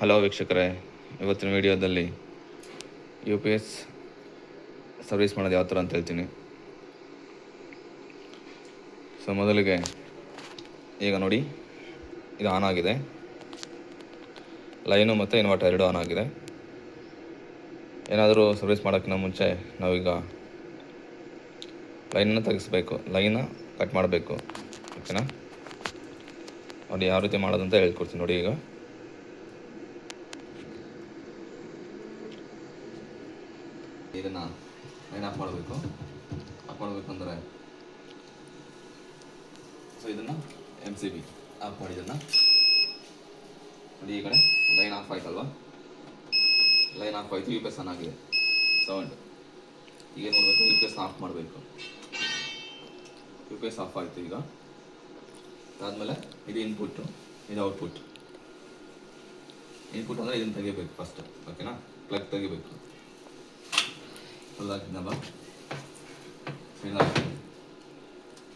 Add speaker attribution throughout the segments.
Speaker 1: Hello ವೀಕ್ಷಕರೇ, ಇವತ್ತಿನ ವಿಡಿಯೋದಲ್ಲಿ ಯು ಪಿ ಎಸ್ ಸರ್ವಿಸ್ ಮಾಡೋದು ಯಾವ ಥರ ಅಂತ ಹೇಳ್ತೀನಿ. ಸೊ ಮೊದಲಿಗೆ ಈಗ ನೋಡಿ, ಇದು ಆನ್ ಆಗಿದೆ, ಲೈನು ಮತ್ತು ಇನ್ವರ್ಟರ್ ಎರಡು ಆನ್ ಆಗಿದೆ. ಏನಾದರೂ ಸರ್ವಿಸ್ ಮಾಡೋಕ್ಕಿಂತ ಮುಂಚೆ ನಾವೀಗ ಲೈನನ್ನು ತೆಗಿಸ್ಬೇಕು, ಲೈನ ಕಟ್ ಮಾಡಬೇಕು. ಓಕೆನಾ? ನೋಡಿ ಯಾವ ರೀತಿ ಮಾಡೋದಂತ ಹೇಳ್ಕೊಡ್ತೀನಿ ನೋಡಿ. ಈಗ ಇದನ್ನು ಲೈನ್ ಆಫ್ ಮಾಡಬೇಕು ಅಂದರೆ ಸೊ ಇದನ್ನು MCB ಆಫ್ ಮಾಡಿ ಇದನ್ನು ನೋಡಿ. ಈ ಕಡೆ ಲೈನ್ ಆಫ್ ಆಯ್ತಲ್ವ, ಲೈನ್ ಆಫ್ ಆಯಿತು, ಯು ಪಿ ಎಸ್ ಆನ್ ಆಗಿದೆ. ಸೌಂಡ್ ಈಗೇನು ಮಾಡಬೇಕು, ಯು ಪಿ ಎಸ್ ಆಫ್ ಮಾಡಬೇಕು. ಯು ಪಿ ಎಸ್ ಆಫ್ ಆಯಿತು. ಈಗ ಅದಾದಮೇಲೆ ಇದು ಇನ್ಪುಟ್ಟು, ಇದು ಔಟ್ಪುಟ್. ಇನ್ಪುಟ್ ಅಂದರೆ ಇದನ್ನು ತೆಗಿಬೇಕು ಫಸ್ಟ್. ಓಕೆನಾ? ಪ್ಲಗ್ ತೆಗಿಬೇಕು. ಫುಲ್ಲಾಕಿದ್ನಲ್ಲ,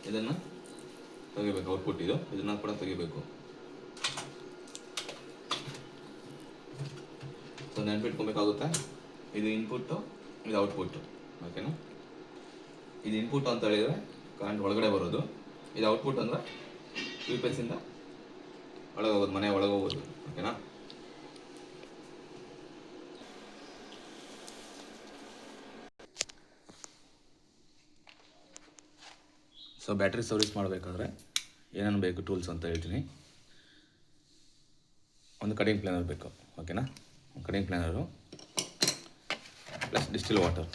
Speaker 1: ಇದನ್ನು ತೆಗಿಬೇಕು. ಔಟ್ಪುಟ್ ಇದನ್ನು ಕೂಡ ತೆಗಿಬೇಕು. ಸೊ ನೆನ್ಪಿಟ್ಕೊಬೇಕಾಗುತ್ತೆ, ಇದು ಇನ್ಪುಟ್ಟು, ಇದು ಔಟ್ಪುಟ್ಟು. ಓಕೆನಾ? ಇದು ಇನ್ಪುಟ್ ಅಂತ ಹೇಳಿದರೆ ಕರೆಂಟ್ ಒಳಗಡೆ ಬರೋದು, ಇದು ಔಟ್ಪುಟ್ ಅಂದರೆ ಯು ಪಿ ಎಸ್ಸಿಂದ ಒಳಗೆ ಹೋಗೋದು, ಮನೆ ಒಳಗೆ ಹೋಗೋದು. ಓಕೆನಾ? ಸೊ ಬ್ಯಾಟ್ರಿ ಸರ್ವಿಸ್ ಮಾಡಬೇಕಾದ್ರೆ ಏನೇನು ಬೇಕು ಟೂಲ್ಸ್ ಅಂತ ಹೇಳ್ತೀನಿ. ಒಂದು ಕಟಿಂಗ್ ಪ್ಲ್ಯಾನರ್ ಬೇಕು. ಓಕೆನಾ? Cutting planner plus distil water.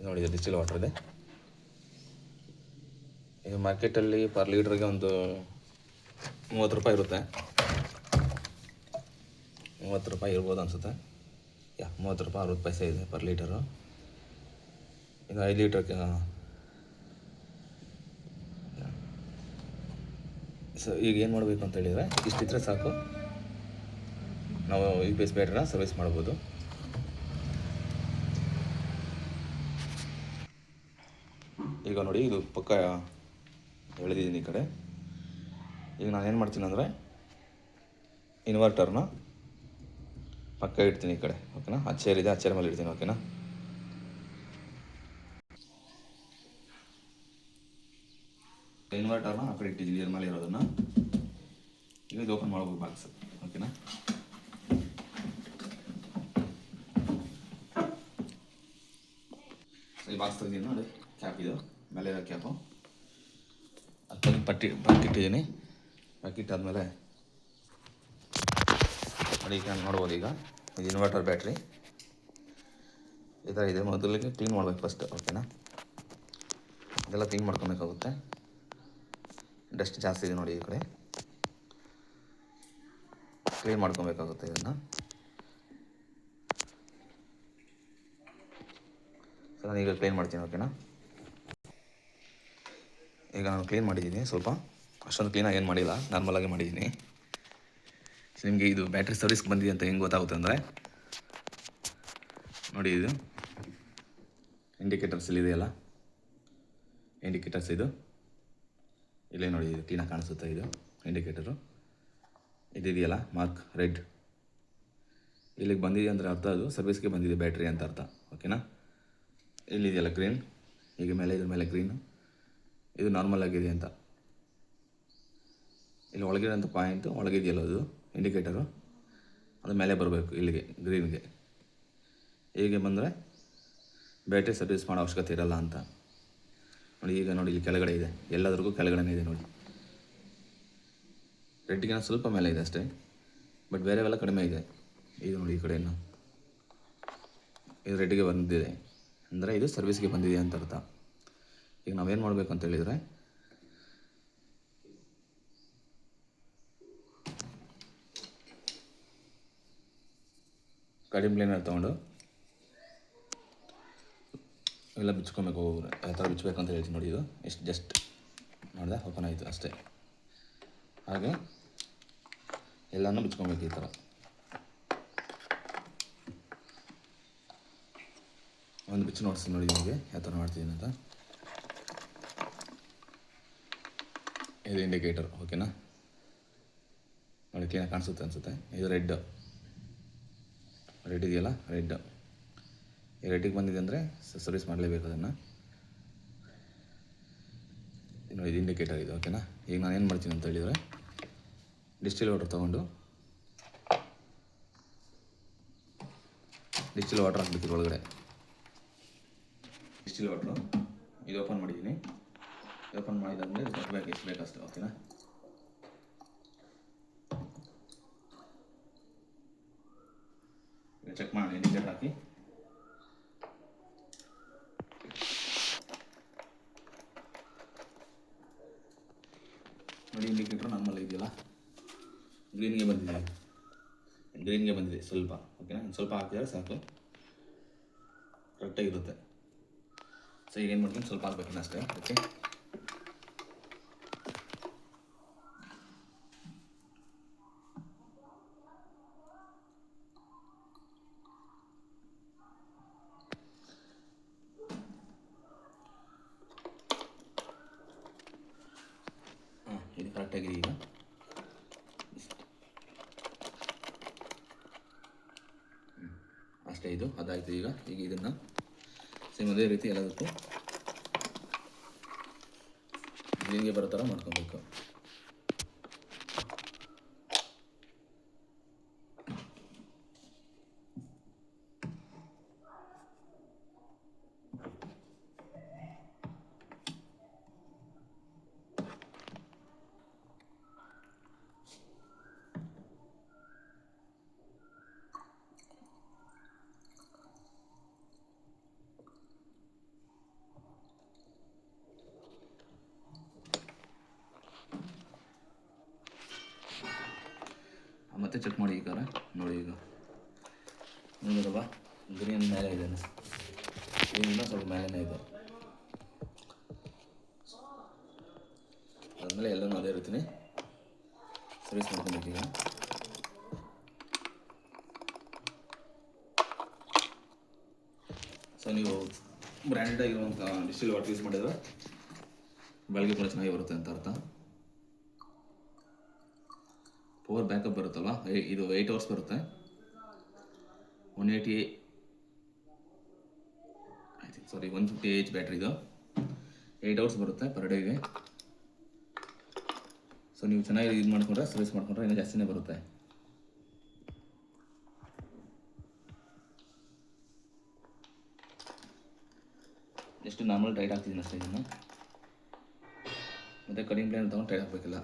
Speaker 1: ನೋಡಿ, ಇದು ಡಿಸ್ಟಿಲ್ ವಾಟರ್ ಇದೆ. ಈಗ ಮಾರ್ಕೆಟಲ್ಲಿ ಪರ್ ಲೀಟ್ರಿಗೆ ಒಂದು 30 ರೂಪಾಯಿ ಇರುತ್ತೆ. 30 ರೂಪಾಯಿ ಇರ್ಬೋದು ಅನಿಸುತ್ತೆ. 30 ರೂಪಾಯಿ 60 ಪೈಸೆ ಇದೆ ಪರ್ ಲೀಟರು. ಇದು 5 ಲೀಟ್ರಿಗೆ. ಸೊ ಈಗ ಏನು ಮಾಡಬೇಕು ಅಂತ ಹೇಳಿದರೆ, ಇಷ್ಟಿದ್ರೆ ಸಾಕು, ನಾವು ಯು ಪಿ ಎಸ್ ಬ್ಯಾಟ್ರಿನ ಸರ್ವಿಸ್ ಮಾಡ್ಬೋದು. ಈಗ ನೋಡಿ, ಇದು ಪಕ್ಕ ಎಳೆದಿದ್ದೀನಿ ಈ ಕಡೆ. ಈಗ ನಾನು ಏನು ಮಾಡ್ತೀನಿ ಅಂದರೆ, ಇನ್ವರ್ಟರ್ನ ಪಕ್ಕ ಇಡ್ತೀನಿ ಈ ಕಡೆ. ಓಕೆನಾ? ಆ ಚೇರ್ ಇದೆ, ಆ ಚೇರ್ ಮೇಲೆ ಇಡ್ತೀನಿ. ಓಕೆನಾ? ಇನ್ವರ್ಟರ್ನ ಆ ಕಡೆ ಇಟ್ಟಿದ್ದೀನಿ, ಇದ್ರ ಮೇಲೆ ಇರೋದನ್ನು. ಈಗ ಇದು ಓಪನ್ ಮಾಡ್ಬೋದು ಬಾಕ್ಸ್. ಓಕೆನಾ? ಈ ಬಾಕ್ಸ್ ತೆಗೆದಿದ್ದೀನಿ ನೋಡಿ, ಕ್ಯಾಪ್ ಇದು ಮೇಲೆ ಇರೋ ಕ್ಯಾಪು. ಅದು ಪಕ್ಕಿಟ್ಟಿದ್ದೀನಿ. ಪಕ್ಕಿಟ್ಟಾದ್ಮೇಲೆ ನೋಡಿ, ಈಗ ನೋಡ್ಬೋದು. ಈಗ ಇದು ಇನ್ವರ್ಟರ್ ಬ್ಯಾಟ್ರಿ ಈ ಥರ ಇದೆ. ಮೊದಲಿಗೆ ಕ್ಲೀನ್ ಮಾಡ್ಬೇಕು ಫಸ್ಟ್. ಓಕೆನಾ? ಇದೆಲ್ಲ ಕ್ಲೀನ್ ಮಾಡ್ಕೊಬೇಕಾಗುತ್ತೆ. ಡಸ್ಟ್ ಜಾಸ್ತಿ ಇದೆ ನೋಡಿ, ಈ ಕಡೆ ಕ್ಲೀನ್ ಮಾಡ್ಕೊಬೇಕಾಗುತ್ತೆ ಇದನ್ನು. ಸೊ ನಾನು ಈಗ ಕ್ಲೀನ್ ಮಾಡ್ತೀನಿ. ಓಕೆನಾ? ಈಗ ನಾನು ಕ್ಲೀನ್ ಮಾಡಿದ್ದೀನಿ. ಸ್ವಲ್ಪ ಅಷ್ಟೊಂದು ಕ್ಲೀನಾಗಿ ಏನು ಮಾಡಿಲ್ಲ, ನಾರ್ಮಲಾಗಿ ಮಾಡಿದ್ದೀನಿ. ಸೊ ನಿಮಗೆ ಇದು ಬ್ಯಾಟ್ರಿ ಸರ್ವಿಸ್ಗೆ ಬಂದಿದೆ ಅಂತ ಹೆಂಗೆ ಗೊತ್ತಾಗುತ್ತೆ ಅಂದರೆ, ನೋಡಿ, ಇದು ಇಂಡಿಕೇಟರ್ಸ್ ಇಲ್ಲಿದೆಯಲ್ಲ, ಇಂಡಿಕೇಟರ್ಸ್ ಇದು ಇಲ್ಲೇ ನೋಡಿ, ಇದು ಕ್ಲೀನಾಗಿ ಕಾಣಿಸುತ್ತೆ. ಇದು ಇಂಡಿಕೇಟರು ಇದೆಯಲ್ಲ, ಮಾರ್ಕ್ ರೆಡ್, ಇಲ್ಲಿಗೆ ಬಂದಿದೆ ಅಂದರೆ ಅರ್ಥ ಅದು ಸರ್ವಿಸ್ಗೆ ಬಂದಿದೆ ಬ್ಯಾಟ್ರಿ ಅಂತ ಅರ್ಥ. ಓಕೆನಾ? ಇಲ್ಲಿದೆಯಲ್ಲ ಗ್ರೀನ್, ಈಗ ಮೇಲೆ ಇದ್ರ ಮೇಲೆ ಗ್ರೀನು, ಇದು ನಾರ್ಮಲ್ ಆಗಿದೆ ಅಂತ. ಇಲ್ಲಿ ಒಳಗಿರೋಂಥ ಪಾಯಿಂಟು ಒಳಗಿದೆಯಲ್ಲ, ಅದು ಇಂಡಿಕೇಟರು, ಅದು ಮೇಲೆ ಬರಬೇಕು ಇಲ್ಲಿಗೆ ಗ್ರೀನ್ಗೆ. ಹೀಗೆ ಬಂದರೆ ಬ್ಯಾಟ್ರಿ ಸರ್ವಿಸ್ ಮಾಡೋ ಅವಶ್ಯಕತೆ ಇರಲ್ಲ ಅಂತ ನೋಡಿ. ಈಗ ನೋಡಿ, ಇಲ್ಲಿ ಕೆಳಗಡೆ ಇದೆ, ಎಲ್ಲದರಿಗೂ ಕೆಳಗಡೆ ಇದೆ ನೋಡಿ. ರೆಡ್ಗೆ ಸ್ವಲ್ಪ ಮೇಲೆ ಇದೆ ಅಷ್ಟೇ, ಬಟ್ ಬೇರೆವೆಲ್ಲ ಕಡಿಮೆ ಇದೆ. ಇದು ನೋಡಿ, ಈ ಕಡೆಯನ್ನು ಇದು ರೆಡ್ಗೆ ಬಂದಿದೆ ಅಂದರೆ ಇದು ಸರ್ವಿಸ್ಗೆ ಬಂದಿದೆ ಅಂತ ಅರ್ಥ. ಈಗ ನಾವೇನು ಮಾಡಬೇಕು ಅಂತ ಹೇಳಿದರೆ, ಕಡಿಮೆ ಪ್ಲೇನರ್ ತೊಗೊಂಡು ಎಲ್ಲ ಬಿಚ್ಕೊಬೇಕು. ಯಾವ ಥರ ಬಿಚ್ಚಬೇಕು ಅಂತ ಹೇಳ್ತೀನಿ ನೋಡಿ. ಇದು ಎಷ್ಟು ಜಸ್ಟ್ ಮಾಡಿದೆ, ಓಪನ್ ಆಯಿತು ಅಷ್ಟೇ. ಹಾಗೆ ಎಲ್ಲನೂ ಬಿಚ್ಕೊಬೇಕು ಈ ಥರ. ಒಂದು ಬಿಚ್ಚು ನೋಡ್ತೀನಿ ನೋಡಿ ನಿಮಗೆ ಯಾವ ಥರ ಮಾಡ್ತಿದ್ದೀನಿ ಅಂತ. ಇದು ಇಂಡಿಕೇಟರ್. ಓಕೆನಾ? ನೋಡಿ ಕ್ಲೀನಾಗಿ ಕಾಣಿಸುತ್ತೆ ಅನಿಸುತ್ತೆ. ಇದು ರೆಡ್ ಇದೆಯಲ್ಲ, ಈ ರೆಡ್ಡಿಗೆ ಬಂದಿದೆ ಅಂದರೆ ಸರ್ವಿಸ್ ಮಾಡಲೇಬೇಕು ಅದನ್ನು. ನೋಡಿ ಇದು ಇಂಡಿಕೇಟರ್ ಇದು, ಓಕೆನಾ. ಈಗ ನಾನು ಏನು ಮಾಡ್ತೀನಿ ಅಂತ ಹೇಳಿದರೆ, ಡಿಸ್ಟಿಲ್ ವಾಟರ್ ತೊಗೊಂಡು ಡಿಸ್ಟಿಲ್ ವಾಟರ್ ಹಾಕ್ಬೇಕು ಒಳಗಡೆ. ಡಿಸ್ಟಿಲ್ ವಾಟ್ರು ಇದು ಓಪನ್ ಮಾಡಿದ್ದೀನಿ. ಓಪನ್ ಮಾಡಿದಾದ್ಮೇಲೆ ಎಷ್ಟು ಬೇಕಷ್ಟು, ಓಕೆನಾ. ಚೆಕ್ ಮಾಡಿ ಇಂಡಿಕೇಟರ್ ಹಾಕಿ. ನೋಡಿ ಇಂಡಿಕೇಟರ್ ನಮ್ಮಲ್ಲಿ ಇದೆಯಲ್ಲ, ಗ್ರೀನ್ಗೆ ಬಂದಿದೆ ಸ್ವಲ್ಪ, ಓಕೆನಾ. ಸ್ವಲ್ಪ ಹಾಕಿದರೆ ಸಾಕು, ಕರೆಕ್ಟಾಗಿರುತ್ತೆ. ಸೊ ಈಗ ಏನು ಮಾಡ್ತೀನಿ, ಸ್ವಲ್ಪ ಹಾಕ್ಬೇಕಿನ್ನ ಅಷ್ಟೇ. ಓಕೆ, ಇದು ಕರೆಕ್ಟಾಗಿದೆ. ಈಗ ಅಷ್ಟೇ, ಇದು ಅದಾಯಿತು. ಈಗ ಇದನ್ನು ಸೇಮ್ ಅದೇ ರೀತಿ ಎಲ್ಲದಕ್ಕೂ ಗ್ರೀನ್ಗೆ ಬರೋ ಥರ ಮಾಡ್ಕೊಬೇಕು. ಮತ್ತೆ ಚೆಕ್ ಮಾಡಿ ಈಗ ನೋಡಿ, ಈಗ ನೋಡಿರಲ್ವಾ, ಗ್ರೀನ್ ಮೇಲೆ ಇದೆ, ಗ್ರೀನಿಂದ ಸ್ವಲ್ಪ ಮೇಲೇ ಇದೆ. ಆದಮೇಲೆ ಎಲ್ಲನೂ ಅದೇ ರೀತಿಯೇ ಸರ್ವಿಸ್ ಮಾಡ್ಕೊಬೇಕು. ಈಗ ಸೊ ನೀವು ಬ್ರ್ಯಾಂಡೆಡ್ ಆಗಿರುವಂಥ ಡಿಸ್ಟಿಲ್ ವಾಟರ್ ಯೂಸ್ ಮಾಡಿದರೆ ಬೆಳಗ್ಗೆ ಕೂಡ ಚೆನ್ನಾಗಿ ಬರುತ್ತೆ ಅಂತ ಅರ್ಥ. ಪವರ್ ಬ್ಯಾಕಪ್ ಬರುತ್ತಲ್ವ, ಇದು 8 hours ಬರುತ್ತೆ. 150 AH ಬ್ಯಾಟ್ರಿ, ಇದು 8 hours ಬರುತ್ತೆ ಪರ್ ಡೇಗೆ. ಸೊ ನೀವು ಚೆನ್ನಾಗಿ ಇದು ಮಾಡಿಕೊಂಡ್ರೆ, ಸರ್ವಿಸ್ ಮಾಡಿಕೊಂಡ್ರೆ ಇನ್ನೂ ಜಾಸ್ತಿನೇ ಬರುತ್ತೆ. ಎಷ್ಟು ನಾರ್ಮಲ್ ಟೈಟ್ ಹಾಕ್ತಿದ್ದೀನಿ ಅಷ್ಟೇ. ಇದನ್ನು ಮತ್ತು ಕಡಿಮೆ ಪ್ಲೇನ್ ತೊಗೊಂಡು ಟೈಟ್ ಹಾಕಬೇಕಿಲ್ಲ.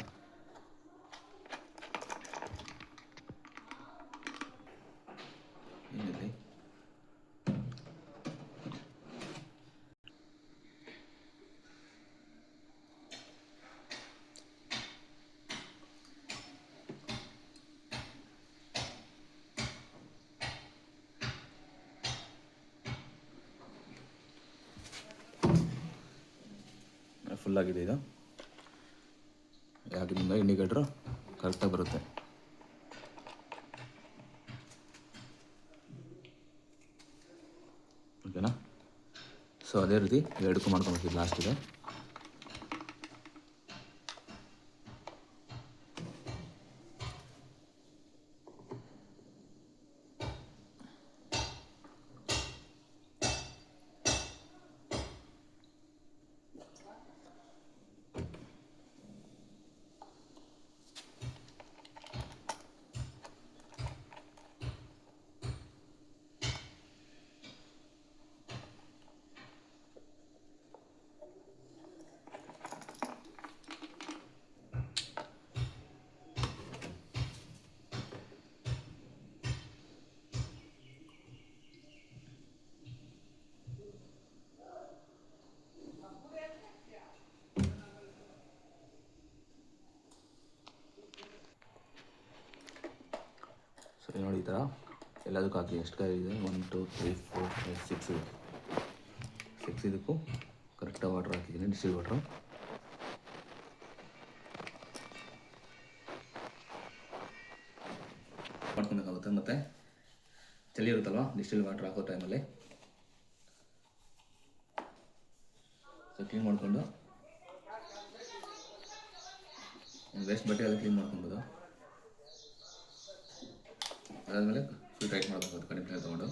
Speaker 1: ಫುಲ್ಲಾಗಿದೆ ಇದು. ಯಾಕಿಂದ ಇಂಡಿಕೇಟ್ರು ಕರೆಕ್ಟಾಗಿ ಬರುತ್ತೆ. ಓಕೆನಾ. ಸೊ ಅದೇ ರೀತಿ ಎರಡಕ್ಕೂ ಮಾಡ್ಕೊಬೇಕು. ಲಾಸ್ಟಿಗೆ ನೋಡಿ ಈ ಥರ ಎಲ್ಲದಕ್ಕೂ ಹಾಕಿ. ಎಷ್ಟು ಕಾಯಿ ಇದೆ? 1 2 3 4 5 6 ಇದೆ. 6 ಇದಕ್ಕೂ ಕರೆಕ್ಟಾಗಿ ವಾಟ್ರ್ ಹಾಕಿದ್ದೀನಿ, ಡಿಸ್ಟಿಲ್ ವಾಟ್ರು. ಮಾಡ್ಕೊಬೇಕಾಗುತ್ತೆ. ಮತ್ತು ಚಳಿ ಇರುತ್ತಲ್ವ ಡಿಸ್ಟಿಲ್ ವಾಟ್ರ್ ಹಾಕೋ ಟೈಮಲ್ಲಿ, ಸೊ ಕ್ಲೀನ್ ಮಾಡಿಕೊಂಡು ವೇಸ್ಟ್ ಬಟ್ಟೆ ಎಲ್ಲ ಕ್ಲೀನ್ ಮಾಡ್ಕೊಬೋದು. ಅದಾದಮೇಲೆ ಫುಲ್ ಟೈಟ್ ಮಾಡಬೇಕು ಕಡಿಮೆ ತೊಗೊಂಡು.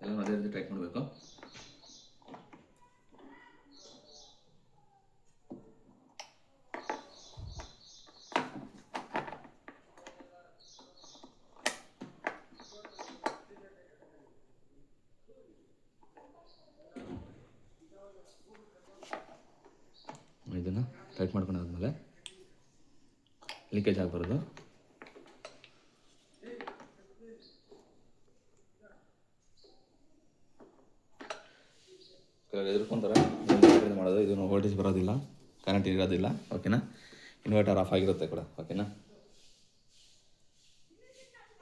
Speaker 1: ಎಲ್ಲ ಅದೇ ರೀತಿ ಟೈಟ್ ಮಾಡಬೇಕು. ಇದನ್ನು ಟೈಟ್ ಮಾಡ್ಕೊಂಡಾದ್ಮೇಲೆ ಲೀಕೇಜ್ ಆಗಬಾರ್ದು. ಎದುರ್ಕೊಂತಾರೆ ಮಾಡೋದು. ಇದು ವೋಲ್ಟೇಜ್ ಬರೋದಿಲ್ಲ, ಕರೆಂಟ್ ಇರೋದಿಲ್ಲ. ಓಕೆನಾ, ಇನ್ವರ್ಟರ್ ಆಫ್ ಆಗಿರುತ್ತೆ ಕೂಡ. ಓಕೆನಾ,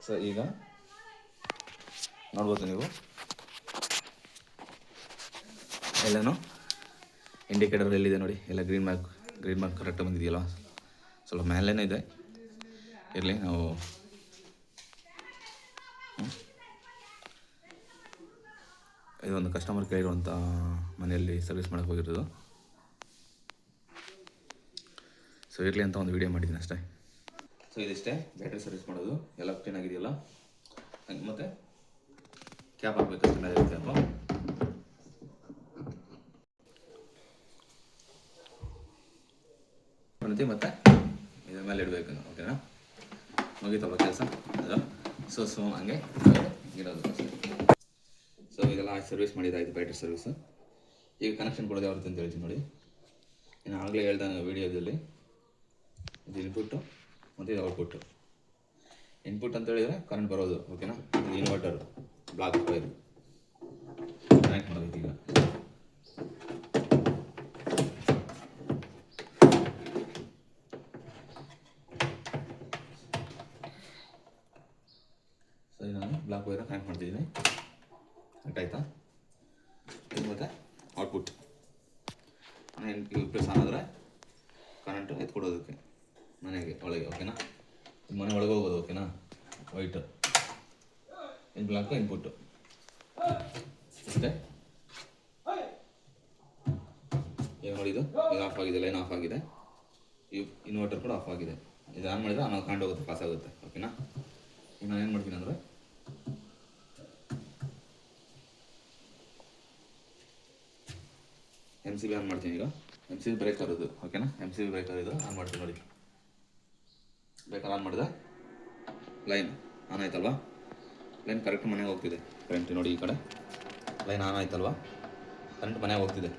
Speaker 1: ಸೊ ಈಗ ನೋಡ್ಬೋದು ನೀವು ಎಲ್ಲನೂ ಇಂಡಿಕೇಟರ್ ಎಲ್ಲಿದೆ ನೋಡಿ, ಎಲ್ಲ ಗ್ರೀನ್ ಮಾರ್ಕ್ ಕರೆಕ್ಟಾಗಿ ಬಂದಿದೆಯಲ್ಲ. ಸ್ವಲ್ಪ ಮೇಲೇ ಇದೆ, ಇರಲಿ. ನಾವು ಇದೊಂದು ಕಸ್ಟಮರ್ ಕೇಳಿರುವಂಥ ಮನೆಯಲ್ಲಿ ಸರ್ವಿಸ್ ಮಾಡೋಕ್ಕೆ ಹೋಗಿರೋದು. ಸೊ ಇರಲಿ ಅಂತ ಒಂದು ವಿಡಿಯೋ ಮಾಡಿದ್ದೀನಿ ಅಷ್ಟೇ. ಸೊ ಇದಿಷ್ಟೇ ಬ್ಯಾಟ್ರಿ ಸರ್ವಿಸ್ ಮಾಡೋದು. ಎಲ್ಲ ಕ್ಲೀನಾಗಿದೆಯಲ್ಲ. ಮತ್ತು ಕ್ಯಾಪ್ ಹಾಕಬೇಕಷ್ಟೇ, ಮೇಲೆ ಕ್ಯಾಪು. ಮತ್ತು ಇದ್ರ ಮೇಲೆ ಇಡಬೇಕು. ಓಕೆನಾ, ಮುಗೀತಲ್ಲ ಕೆಲಸ. ಸೊ ಹಂಗೆ ಇರೋದು ಅಷ್ಟೇ. ಸೊ ಇದೆಲ್ಲ ಸರ್ವಿಸ್ ಮಾಡಿದ್ದಾಯಿತು, ಬ್ಯಾಟ್ರಿ ಸರ್ವಿಸು. ಈಗ ಕನೆಕ್ಷನ್ ಕೊಡೋದು ಯಾವ ರೀತಿ ಅಂತ ಹೇಳ್ತೀನಿ ನೋಡಿ. ಇನ್ನು ಆಗಲೇ ಹೇಳ್ದೆ ನಾನು ವೀಡಿಯೋದಲ್ಲಿ, ಇದು ಇನ್ಪುಟ್ಟು ಮತ್ತು ಇದು ಔಟ್ಪುಟ್ಟು. ಇನ್ಪುಟ್ ಅಂತ ಹೇಳಿದರೆ ಕರೆಂಟ್ ಬರೋದು. ಓಕೆನಾ, ಇದು ಇನ್ವರ್ಟರ್ ಬ್ಲಾಕ್ ವೈರ್ ಕನೆಕ್ಟ್ ಮಾಡಬೇಕು. ಈಗ ಸರಿ, ನಾನು ಬ್ಲಾಕ್ ವೈರ್ ಕನೆಕ್ಟ್ ಮಾಡ್ತಿದ್ದೀನಿ. ಕನೆಕ್ಟ್ ಆಯಿತಾ? ಇದು ಮತ್ತು ಔಟ್ಪುಟ್ ಪ್ರೆಸ್ ಆದರೆ ಕರೆಂಟು ಎತ್ಕೊಡೋದಕ್ಕೆ ಮನೆಗೆ ಒಳಗೆ. ಓಕೆನಾ, ಮನೆ ಒಳಗೆ ಹೋಗೋದು. ಓಕೆನಾ, ವೈಟು ಇದು ಬ್ಲಾಕು ಇನ್ಪುಟ್ಟು ಅಷ್ಟೇ. ಈಗ ನೋಡಿ, ಇದು ಆಫ್ ಆಗಿದೆ, ಲೈನ್ ಆಫ್ ಆಗಿದೆ. ಈ ಇನ್ವರ್ಟರ್ ಕೂಡ ಆಫ್ ಆಗಿದೆ. ಇದು ಆನ್ ಮಾಡಿದರೆ ನಾವು ಕಾಂಡು ಹೋಗುತ್ತೆ, ಪಾಸ್ ಆಗುತ್ತೆ. ಓಕೆನಾ, ಈಗ ನಾನು ಏನು ಮಾಡ್ತೀನಿ ಅಂದರೆ MCB ಆನ್ ಮಾಡ್ತೀನಿ. ಈಗ MCB ಬ್ರೇಕರ್ ಇದು. ಓಕೆನಾ, MCB ಬ್ರೇಕರ್ ಇದು ಆನ್ ಮಾಡ್ತೀನಿ ನೋಡಿ. ಬ್ರೇಕರ್ ಆನ್ ಮಾಡಿದೆ, ಲೈನ್ ಆನ್ ಆಯ್ತಲ್ವಾ. ಲೈನ್ ಕರೆಕ್ಟ್ ಮನೆಗೆ ಹೋಗ್ತಿದೆ ಕರೆಂಟ್. ನೋಡಿ, ಈ ಕಡೆ ಲೈನ್ ಆನ್ ಆಯ್ತಲ್ವಾ, ಕರೆಂಟ್ ಮನೆಗೆ ಹೋಗ್ತಿದೆ.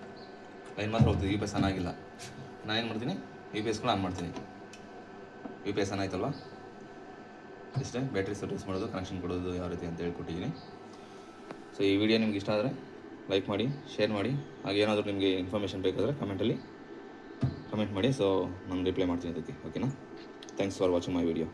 Speaker 1: ಲೈನ್ ಮಾತ್ರ ಹೋಗ್ತಿದೆ, UPS ಆನ್ ಆಗಿಲ್ಲ. ನಾನು ಏನು ಮಾಡ್ತೀನಿ, UPS ಕೂಡ ಆನ್ ಮಾಡ್ತೀನಿ. UPS ಆನ್ ಆಯ್ತಲ್ವಾ. ಇಷ್ಟೇ ಬ್ಯಾಟ್ರಿ ಸರ್ವಿಸ್ ಮಾಡೋದು, ಕನೆಕ್ಷನ್ ಕೊಡೋದು ಯಾವ ರೀತಿ ಅಂತ ಹೇಳ್ಕೊಟ್ಟಿದ್ದೀನಿ. ಸೊ ಈ ವಿಡಿಯೋ ನಿಮ್ಗೆ ಇಷ್ಟ ಆದರೆ ಲೈಕ್ ಮಾಡಿ, ಶೇರ್ ಮಾಡಿ. ಹಾಗೆ ಏನಾದರೂ ನಿಮಗೆ ಇನ್ಫಾರ್ಮೇಷನ್ ಬೇಕಾದರೆ ಕಮೆಂಟ್ ಮಾಡಿ. ಸೊ ನಾನು ರಿಪ್ಲೈ ಮಾಡ್ತೀನಿ ಅದಕ್ಕೆ. ಓಕೆನಾ, thanks for watching my video.